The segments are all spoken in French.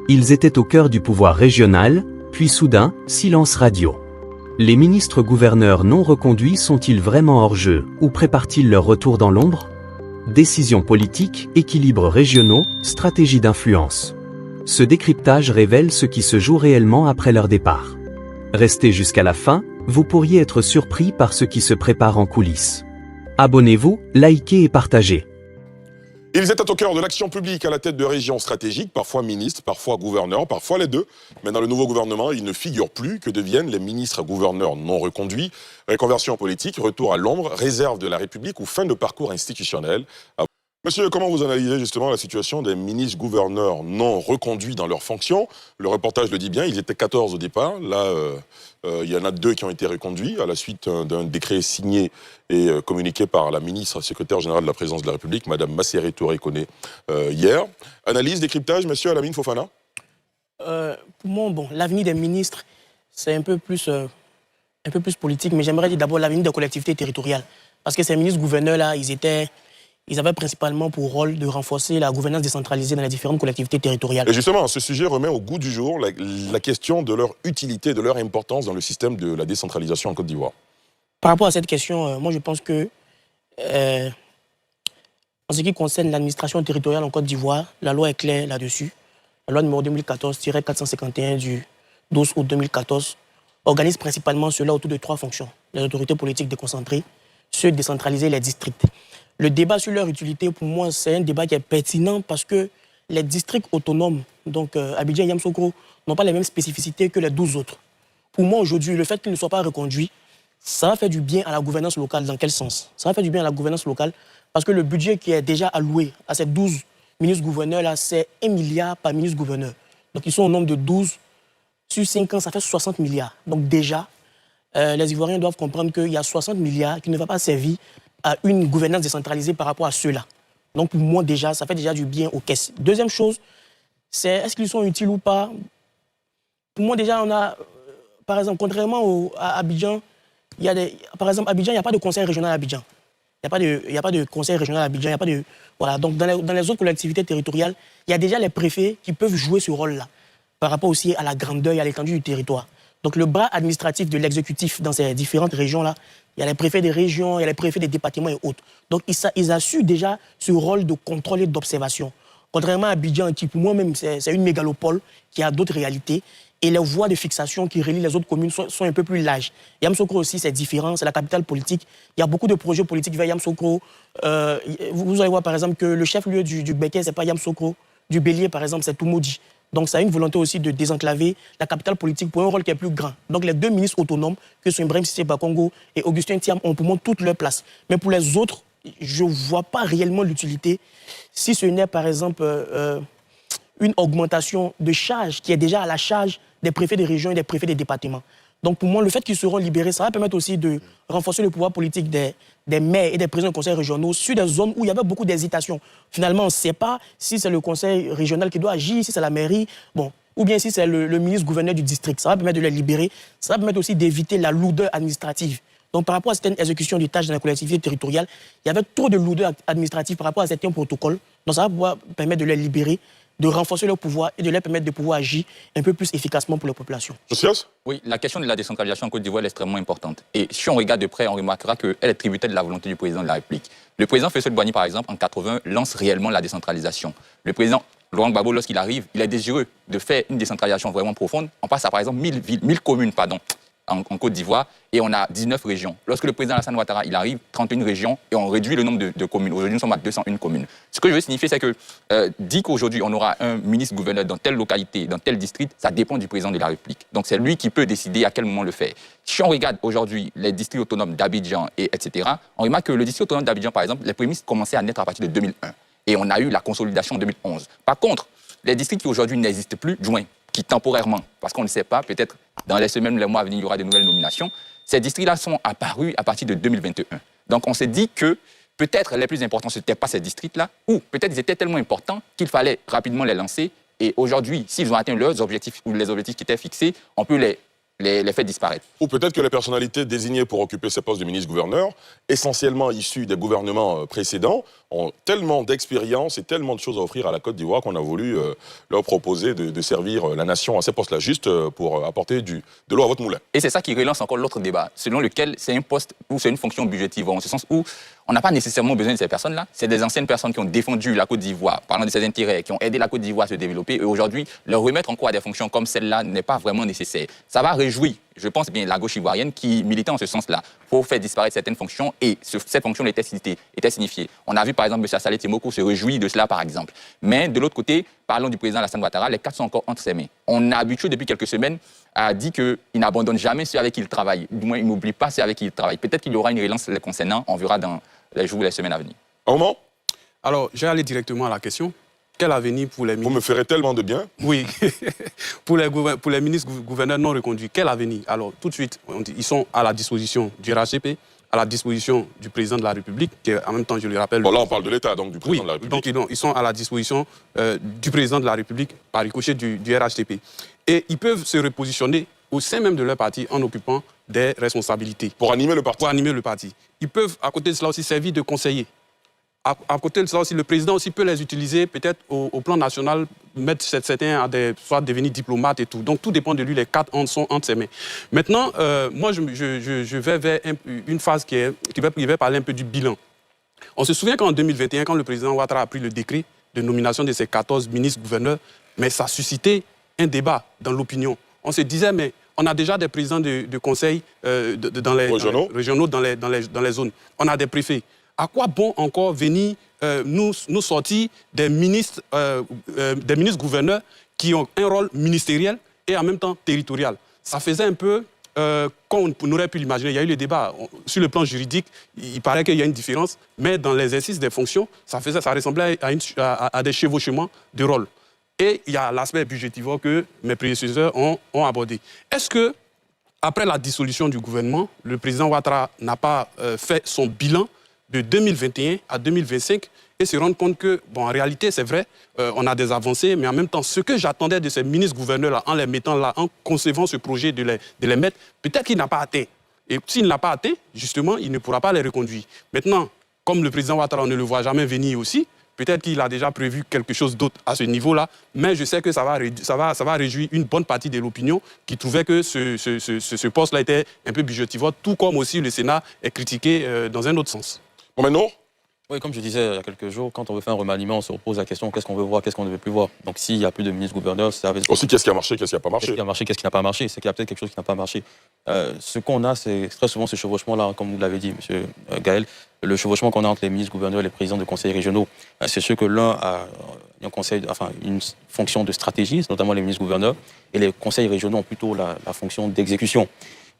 Ils étaient au cœur du pouvoir régional, puis soudain, silence radio. Les ministres-gouverneurs non reconduits sont-ils vraiment hors jeu, ou préparent-ils leur retour dans l'ombre? Décisions politiques, équilibres régionaux, stratégies d'influence. Ce décryptage révèle ce qui se joue réellement après leur départ. Restez jusqu'à la fin, vous pourriez être surpris par ce qui se prépare en coulisses. Abonnez-vous, likez et partagez. Ils étaient au cœur de l'action publique à la tête de régions stratégiques, parfois ministres, parfois gouverneurs, parfois les deux. Mais dans le nouveau gouvernement, ils ne figurent plus. Que deviennent les ministres-gouverneurs non reconduits? Reconversion politique, retour à l'ombre, réserve de la République ou fin de parcours institutionnel? Monsieur, comment vous analysez justement la situation des ministres-gouverneurs non reconduits dans leurs fonctions? Le reportage le dit bien, ils étaient 14 au départ. Là, il y en a 2 qui ont été reconduits à la suite d'un décret signé et communiqué par la ministre secrétaire générale de la Présidence de la République, Mme Masséré Touré Koné, hier. Analyse, décryptage, monsieur Alamine Fofana? Pour moi, bon, l'avenir des ministres, c'est un peu plus politique, mais j'aimerais dire d'abord l'avenir des collectivités territoriales. Parce que ces ministres-gouverneurs-là, ils avaient principalement pour rôle de renforcer la gouvernance décentralisée dans les différentes collectivités territoriales. Et justement, ce sujet remet au goût du jour la question de leur utilité, de leur importance dans le système de la décentralisation en Côte d'Ivoire. Par rapport à cette question, moi je pense que, en ce qui concerne l'administration territoriale en Côte d'Ivoire, la loi est claire là-dessus. La loi numéro 2014-451 du 12 août 2014 organise principalement cela autour de 3 fonctions. Les autorités politiques déconcentrées, ceux décentralisés et les districts. Le débat sur leur utilité, pour moi, c'est un débat qui est pertinent parce que les districts autonomes, donc Abidjan et Yamoussoukro, n'ont pas les mêmes spécificités que les 12 autres. Pour moi, aujourd'hui, le fait qu'ils ne soient pas reconduits, ça va faire du bien à la gouvernance locale. Dans quel sens? Ça va faire du bien à la gouvernance locale parce que le budget qui est déjà alloué à ces 12 ministres-gouverneurs-là, c'est 1 milliard par ministre-gouverneur. Donc, ils sont au nombre de 12. Sur 5 ans, ça fait 60 milliards. Donc, déjà, les Ivoiriens doivent comprendre qu'il y a 60 milliards qui ne vont pas servir à une gouvernance décentralisée par rapport à ceux-là. Donc, pour moi, déjà, ça fait déjà du bien aux caisses. Deuxième chose, c'est est-ce qu'ils sont utiles ou pas? Pour moi, déjà, on a, par exemple, contrairement à Abidjan, par exemple, Abidjan, il n'y a pas de conseil régional à Abidjan. Il n'y a pas de conseil régional à Abidjan. Il y a pas de, voilà. Donc, dans les autres collectivités territoriales, il y a déjà les préfets qui peuvent jouer ce rôle-là, par rapport aussi à la grandeur et à l'étendue du territoire. Donc, le bras administratif de l'exécutif dans ces différentes régions-là, il y a les préfets des régions, il y a les préfets des départements et autres. Donc, ils assurent déjà ce rôle de contrôle et d'observation. Contrairement à Abidjan, qui pour moi-même, c'est une mégalopole qui a d'autres réalités. Et les voies de fixation qui relient les autres communes sont un peu plus larges. Yamoussoukro aussi, c'est différent, c'est la capitale politique. Il y a beaucoup de projets politiques vers Yamoussoukro. Vous allez voir, par exemple, que le chef-lieu du Béquet, ce n'est pas Yamoussoukro. Du Bélier, par exemple, c'est Toumoudji. Donc, ça a une volonté aussi de désenclaver la capitale politique pour un rôle qui est plus grand. Donc, les 2 ministres autonomes, que sont Ibrahim Cissé Bakongo et Augustin Thiam, ont pour moi toute leur place. Mais pour les autres, je ne vois pas réellement l'utilité si ce n'est, par exemple, une augmentation de charge qui est déjà à la charge des préfets des régions et des préfets des départements. Donc, pour moi, le fait qu'ils seront libérés, ça va permettre aussi de renforcer le pouvoir politique des maires et des présidents de conseils régionaux sur des zones où il y avait beaucoup d'hésitation. Finalement, on ne sait pas si c'est le conseil régional qui doit agir, si c'est la mairie, bon, ou bien si c'est le ministre-gouverneur du district. Ça va permettre de les libérer. Ça va permettre aussi d'éviter la lourdeur administrative. Donc, par rapport à certaines exécutions de tâches dans la collectivité territoriale, il y avait trop de lourdeur administrative par rapport à certains protocoles. Donc, ça va pouvoir permettre de les libérer, de renforcer leur pouvoir et de leur permettre de pouvoir agir un peu plus efficacement pour la population. Oui, la question de la décentralisation en Côte d'Ivoire est extrêmement importante. Et si on regarde de près, on remarquera qu'elle est tributaire de la volonté du président de la République. Le président Faisal-Boigny, par exemple, en 80, lance réellement la décentralisation. Le président Laurent Gbagbo, lorsqu'il arrive, il est désireux de faire une décentralisation vraiment profonde. On passe à, par exemple, 1000 communes, en Côte d'Ivoire, et on a 19 régions. Lorsque le président Alassane Ouattara, il arrive, 31 régions, et on réduit le nombre de communes. Aujourd'hui, nous sommes à 201 communes. Ce que je veux signifier, c'est que dit qu'aujourd'hui, on aura un ministre-gouverneur dans telle localité, dans tel district, ça dépend du président de la République. Donc, c'est lui qui peut décider à quel moment le faire. Si on regarde aujourd'hui les districts autonomes d'Abidjan, etc., on remarque que le district autonome d'Abidjan, par exemple, les prémices commençaient à naître à partir de 2001. Et on a eu la consolidation en 2011. Par contre, les districts qui aujourd'hui n'existent plus, du moins, qui temporairement, parce qu'on ne sait pas, peut-être dans les semaines, les mois à venir, il y aura de nouvelles nominations, ces districts-là sont apparus à partir de 2021. Donc on s'est dit que peut-être les plus importants, ce n'étaient pas ces districts-là, ou peut-être ils étaient tellement importants qu'il fallait rapidement les lancer. Et aujourd'hui, s'ils ont atteint leurs objectifs ou les objectifs qui étaient fixés, on peut les les fait disparaître. Ou peut-être que les personnalités désignées pour occuper ces postes de ministre-gouverneur, essentiellement issues des gouvernements précédents, ont tellement d'expérience et tellement de choses à offrir à la Côte d'Ivoire qu'on a voulu leur proposer de servir la nation à ces postes-là, juste pour apporter de l'eau à votre moulin. Et c'est ça qui relance encore l'autre débat, selon lequel c'est un poste ou c'est une fonction budgétivore, en ce sens où on n'a pas nécessairement besoin de ces personnes-là. C'est des anciennes personnes qui ont défendu la Côte d'Ivoire, parlant de ses intérêts, qui ont aidé la Côte d'Ivoire à se développer. Et aujourd'hui, leur remettre encore à des fonctions comme celle-là n'est pas vraiment nécessaire. Ça va réjouir, je pense bien, la gauche ivoirienne qui militait en ce sens-là pour faire disparaître certaines fonctions et cette fonction était signifiée. On a vu par exemple M. Assalé Timoko se réjouir de cela par exemple. Mais de l'autre côté, parlons du président Alassane Ouattara, les cartes sont encore entre ses mains. On a habitué depuis quelques semaines à dire qu'il n'abandonne jamais ceux avec qui il travaille. Du moins, il n'oublie pas ceux avec qui il travaille. Peut-être qu'il y aura une relance les concernant, on verra dans les jours ou les semaines à venir. Un moment. Alors, je vais aller directement à la question. Quel avenir pour les ministres? Vous me ferez tellement de bien. Oui, pour les ministres gouverneurs non reconduits, quel avenir? Alors, tout de suite, on dit, ils sont à la disposition du RHDP, à la disposition du président de la République, qui est, en même temps, je le rappelle... Bon, là, on parle de l'État, donc du président de la République. Donc, ils sont à la disposition du président de la République, par ricochet du RHDP. Et ils peuvent se repositionner au sein même de leur parti en occupant des responsabilités. Pour animer le parti. Pour animer le parti. Ils peuvent, à côté de cela aussi, servir de conseillers. À côté de cela aussi, le président aussi peut les utiliser peut-être au plan national, mettre certains à soit devenir diplomates et tout. Donc tout dépend de lui, les quatre sont entre ses mains. Maintenant, moi je vais vers une phase qui va parler un peu du bilan. On se souvient qu'en 2021, quand le président Ouattara a pris le décret de nomination de ses 14 ministres-gouverneurs, mais ça a suscité un débat dans l'opinion. On se disait, mais on a déjà des présidents de conseils régionaux dans les zones. On a des préfets. À quoi bon encore venir nous sortir des ministres gouverneurs qui ont un rôle ministériel et en même temps territorial? Ça faisait un peu comme on aurait pu l'imaginer. Il y a eu le débat. Sur le plan juridique, il paraît qu'il y a une différence, mais dans l'exercice des fonctions, ça ressemblait à des chevauchements de rôle. Et il y a l'aspect budgétivore que mes prédécesseurs ont abordé. Est-ce que, après la dissolution du gouvernement, le président Ouattara n'a pas fait son bilan de 2021 à 2025 et se rendre compte que, bon, en réalité, c'est vrai, on a des avancées, mais en même temps, ce que j'attendais de ces ministres-gouverneurs-là, en les mettant là, en concevant ce projet de les mettre, peut-être qu'il n'a pas atteint. Et s'il n'a pas atteint, justement, il ne pourra pas les reconduire. Maintenant, comme le président Ouattara, on ne le voit jamais venir aussi, peut-être qu'il a déjà prévu quelque chose d'autre à ce niveau-là, mais je sais que ça va réjouir une bonne partie de l'opinion qui trouvait que ce poste-là était un peu budgétivore, tout comme aussi le Sénat est critiqué dans un autre sens. Bon, maintenant, oui, comme je disais il y a quelques jours, quand on veut faire un remaniement, on se repose la question qu'est-ce qu'on veut voir, qu'est-ce qu'on ne veut plus voir. Donc s'il n'y a plus de ministre-gouverneur, ça veut dire... Aussi, qu'est-ce qui a marché, qu'est-ce qui n'a pas marché? Qu'est-ce qui a marché, qu'est-ce qui n'a pas marché? C'est qu'il y a peut-être quelque chose qui n'a pas marché. Ce qu'on a, c'est très souvent ce chevauchement-là, comme vous l'avez dit, M. Gaël, le chevauchement qu'on a entre les ministres-gouverneurs et les présidents de conseils régionaux. C'est sûr que l'un a une fonction de stratégie, notamment les ministres-gouverneurs, et les conseils régionaux ont plutôt la fonction d'exécution.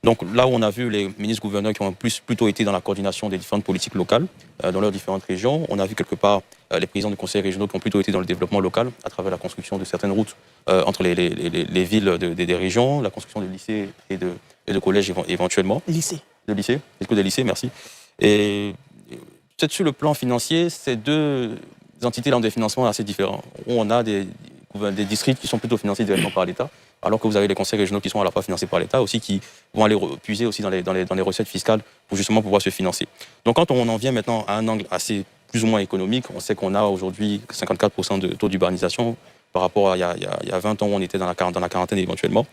Donc là où on a vu les ministres-gouverneurs qui ont plutôt été dans la coordination des différentes politiques locales, dans leurs différentes régions, on a vu quelque part les présidents de conseils régionaux qui ont plutôt été dans le développement local, à travers la construction de certaines routes entre les villes des régions, la construction de lycées et de collèges éventuellement. Lycée. De lycées, des lycées, merci. Et peut-être sur le plan financier, c'est deux entités dans des financements assez différents, où on a des districts qui sont plutôt financés directement par l'État, alors que vous avez les conseils régionaux qui sont à la fois financés par l'État, aussi qui vont aller puiser aussi dans les recettes fiscales pour justement pouvoir se financer. Donc quand on en vient maintenant à un angle assez plus ou moins économique, on sait qu'on a aujourd'hui 54% de taux d'urbanisation par rapport à il y a 20 ans où on était dans la quarantaine éventuellement.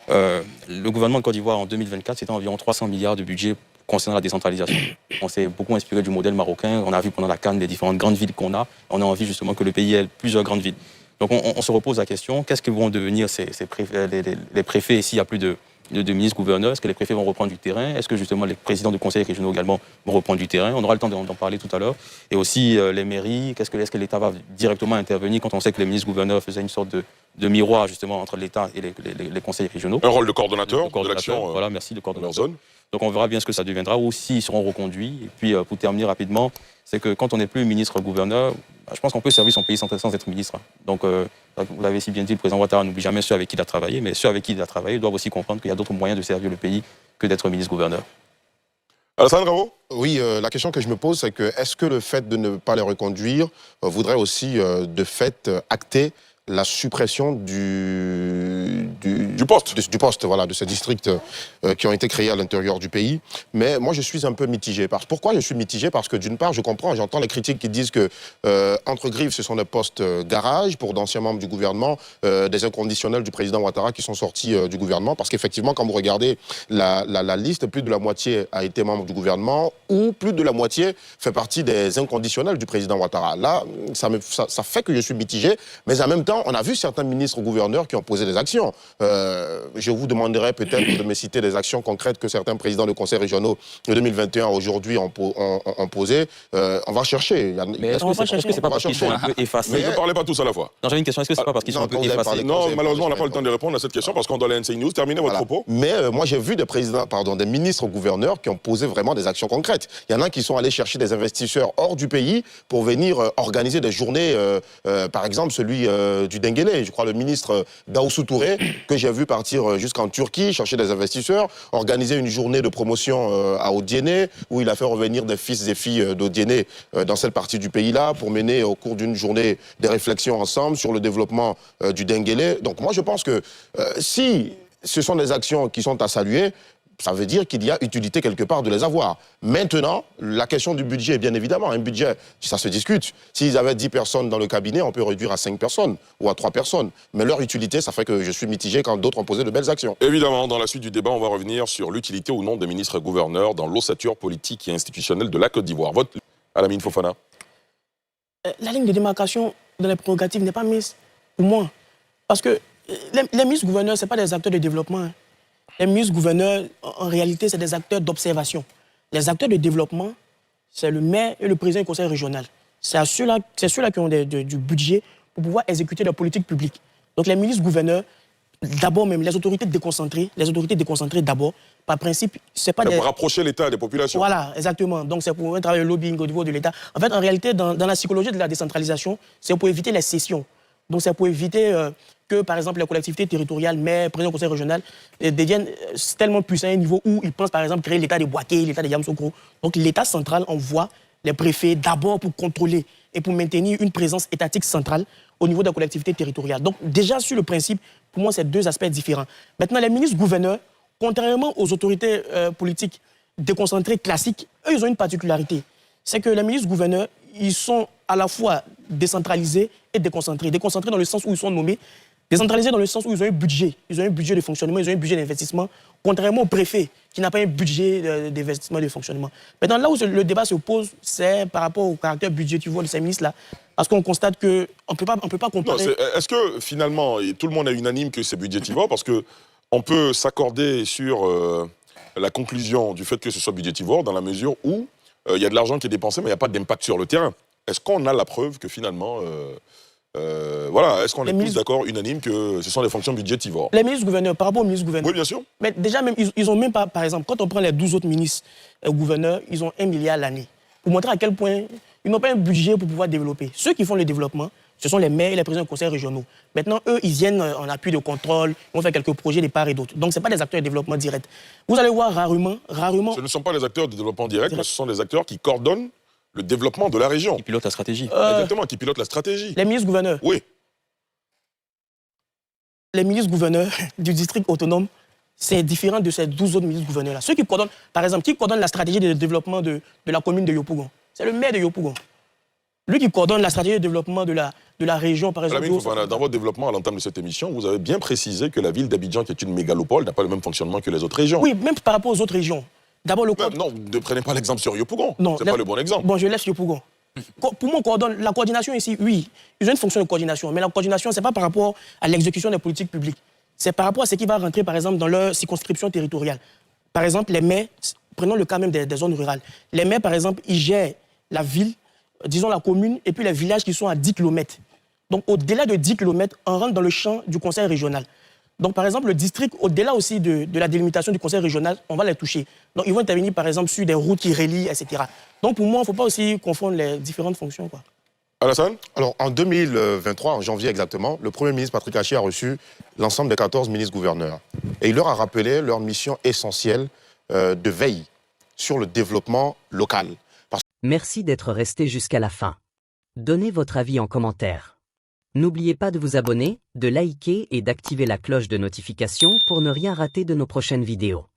Le gouvernement de Côte d'Ivoire en 2024, c'était environ 300 milliards de budget concernant la décentralisation. On s'est beaucoup inspiré du modèle marocain, on a vu pendant la CAN les différentes grandes villes qu'on a, on a envie justement que le pays ait plusieurs grandes villes. Donc on se repose la question, qu'est-ce que vont devenir les préfets s'il n'y a plus de ministres-gouverneurs? Est-ce que les préfets vont reprendre du terrain? Est-ce que justement les présidents de conseils régionaux également vont reprendre du terrain? On aura le temps d'en parler tout à l'heure. Et aussi les mairies, est-ce que l'État va directement intervenir quand on sait que les ministres-gouverneurs faisaient une sorte de miroir justement entre l'État et les conseils régionaux? Un rôle de coordonnateur de l'action. Voilà, merci, de coordonnateur. Donc on verra bien ce que ça deviendra, ou s'ils seront reconduits. Et puis pour terminer rapidement, c'est que quand on n'est plus ministre-gouverneur, je pense qu'on peut servir son pays sans être ministre. Donc vous l'avez si bien dit, le président Ouattara n'oublie jamais ceux avec qui il a travaillé, mais ceux avec qui il a travaillé doivent aussi comprendre qu'il y a d'autres moyens de servir le pays que d'être ministre-gouverneur. Alassane, bravo. Oui, la question que je me pose, c'est que est-ce que le fait de ne pas les reconduire voudrait aussi de fait acter la suppression du du poste. Du poste, voilà, de ces districts qui ont été créés à l'intérieur du pays. Mais moi, je suis un peu mitigé. Pourquoi je suis mitigé? Parce que d'une part, je comprends, j'entends les critiques qui disent que entre griffes, ce sont des postes garage pour d'anciens membres du gouvernement, des inconditionnels du président Ouattara qui sont sortis du gouvernement. Parce qu'effectivement, quand vous regardez la liste, plus de la moitié a été membre du gouvernement ou plus de la moitié fait partie des inconditionnels du président Ouattara. Là, ça fait que je suis mitigé. Mais en même temps, on a vu certains ministres gouverneurs qui ont posé des actions. Je vous demanderai peut-être de me citer des actions concrètes que certains présidents de conseils régionaux de 2021 aujourd'hui ont posé. On va chercher. Mais est-ce que c'est pas parce qu'ils sont un peu effacés? Mais ne parlez pas tous à la fois. Non, j'avais une question. Est-ce que c'est pas parce qu'ils sont un peu effacés? Non, malheureusement, on n'a pas le temps de répondre à cette question parce qu'on doit aller à NCI News. Terminez votre propos. Mais moi, j'ai vu des ministres gouverneurs qui ont posé vraiment des actions concrètes. Il y en a qui sont allés chercher des investisseurs hors du pays pour venir organiser des journées, par exemple celui du Denguélé. Je crois le ministre Daoussou Touré, que j'ai vu partir jusqu'en Turquie, chercher des investisseurs, organiser une journée de promotion à Odiéné, où il a fait revenir des fils et filles d'Odiéné dans cette partie du pays-là, pour mener au cours d'une journée des réflexions ensemble sur le développement du Denguélé. Donc moi, je pense que si ce sont des actions qui sont à saluer, ça veut dire qu'il y a utilité quelque part de les avoir. Maintenant, la question du budget, bien évidemment, un budget, ça se discute. S'ils avaient 10 personnes dans le cabinet, on peut réduire à 5 personnes ou à 3 personnes. Mais leur utilité, ça fait que je suis mitigé quand d'autres ont posé de belles actions. Évidemment, dans la suite du débat, on va revenir sur l'utilité ou non des ministres gouverneurs dans l'ossature politique et institutionnelle de la Côte d'Ivoire. Vote Alamine Fofana. La ligne de démarcation de les prérogatives n'est pas mise pour moi. Parce que les ministres gouverneurs, ce n'est pas des acteurs de développement. Hein. Les ministres gouverneurs, en réalité, c'est des acteurs d'observation. Les acteurs de développement, c'est le maire et le président du conseil régional. C'est ceux-là qui ont du budget pour pouvoir exécuter leur politique publique. Donc les ministres gouverneurs, d'abord même, les autorités déconcentrées d'abord, par principe, c'est pas pour rapprocher l'État des populations. Voilà, exactement. Donc c'est pour un travail de lobbying au niveau de l'État. En fait, en réalité, dans la psychologie de la décentralisation, c'est pour éviter les cessions. Donc c'est pour éviter que, par exemple, les collectivités territoriales, maires, présidents du conseil régional, deviennent tellement puissants à un niveau où ils pensent, par exemple, créer l'État de Boaké, l'État de Yamoussoukro. Donc l'État central envoie les préfets d'abord pour contrôler et pour maintenir une présence étatique centrale au niveau des collectivités territoriales. Donc déjà, sur le principe, pour moi, c'est deux aspects différents. Maintenant, les ministres gouverneurs, contrairement aux autorités politiques déconcentrées classiques, eux, ils ont une particularité. C'est que les ministres gouverneurs, ils sont à la fois décentralisés et déconcentrés. Déconcentrés dans le sens où ils sont nommés, décentralisés dans le sens où ils ont un budget. Ils ont un budget de fonctionnement, ils ont un budget d'investissement, contrairement au préfet qui n'a pas un budget d'investissement et de fonctionnement. Maintenant, là où le débat se pose, c'est par rapport au caractère budgétivore de ces ministres-là. Parce qu'on constate qu'on ne peut pas comparer... Est-ce que finalement, tout le monde est unanime que c'est budgétivore? Parce qu'on peut s'accorder sur la conclusion du fait que ce soit budgétivore dans la mesure où il y a de l'argent qui est dépensé, mais il n'y a pas d'impact sur le terrain. Est-ce qu'on a la preuve que finalement... voilà, est-ce qu'on est tous d'accord, unanime, que ce sont des fonctions budgétivores? Les ministres gouverneurs, par rapport aux ministres gouverneurs. Oui, bien sûr. Mais déjà, même, ils n'ont même pas, par exemple, quand on prend les 12 autres ministres gouverneurs, ils ont 1 milliard l'année. Pour montrer à quel point ils n'ont pas un budget pour pouvoir développer. Ceux qui font le développement, ce sont les maires et les présidents de conseils régionaux. Maintenant, eux, ils viennent en appui de contrôle, ils vont faire quelques projets de part et d'autre. Donc, ce n'est pas des acteurs de développement direct. Vous allez voir rarement... Ce ne sont pas les acteurs de développement direct, mais ce sont des acteurs qui coordonnent le développement de la région. Qui pilotent la stratégie. Exactement, qui pilotent la stratégie. Les ministres gouverneurs. Oui. Les ministres gouverneurs du district autonome, c'est différent de ces 12 autres ministres gouverneurs-là. Ceux qui coordonnent, par exemple, qui coordonnent la stratégie de développement de la commune de Yopougon, c'est le maire de Yopougon. Lui qui coordonne la stratégie de développement de la région, par exemple. Dans votre développement à l'entame de cette émission, vous avez bien précisé que la ville d'Abidjan, qui est une mégalopole, n'a pas le même fonctionnement que les autres régions. Oui, même par rapport aux autres régions. D'abord, non, ne prenez pas l'exemple sur Yopougon. Ce n'est pas le bon exemple. Bon, je laisse Yopougon. Pour moi, la coordination ici, oui, ils ont une fonction de coordination. Mais la coordination, ce n'est pas par rapport à l'exécution des politiques publiques. C'est par rapport à ce qui va rentrer, par exemple, dans leur circonscription territoriale. Par exemple, les maires, prenons le cas même des zones rurales. Les maires, par exemple, ils gèrent la ville, disons la commune, et puis les villages qui sont à 10 km. Donc, au-delà de 10 km, on rentre dans le champ du conseil régional. Donc, par exemple, le district, au-delà aussi de la délimitation du conseil régional, on va les toucher. Donc, ils vont intervenir, par exemple, sur des routes qui relient, etc. Donc, pour moi, il ne faut pas aussi confondre les différentes fonctions, quoi. Alassane? Alors, en 2023, en janvier exactement, le Premier ministre Patrick Haché a reçu l'ensemble des 14 ministres gouverneurs. Et il leur a rappelé leur mission essentielle de veille sur le développement local. Merci d'être resté jusqu'à la fin. Donnez votre avis en commentaire. N'oubliez pas de vous abonner, de liker et d'activer la cloche de notification pour ne rien rater de nos prochaines vidéos.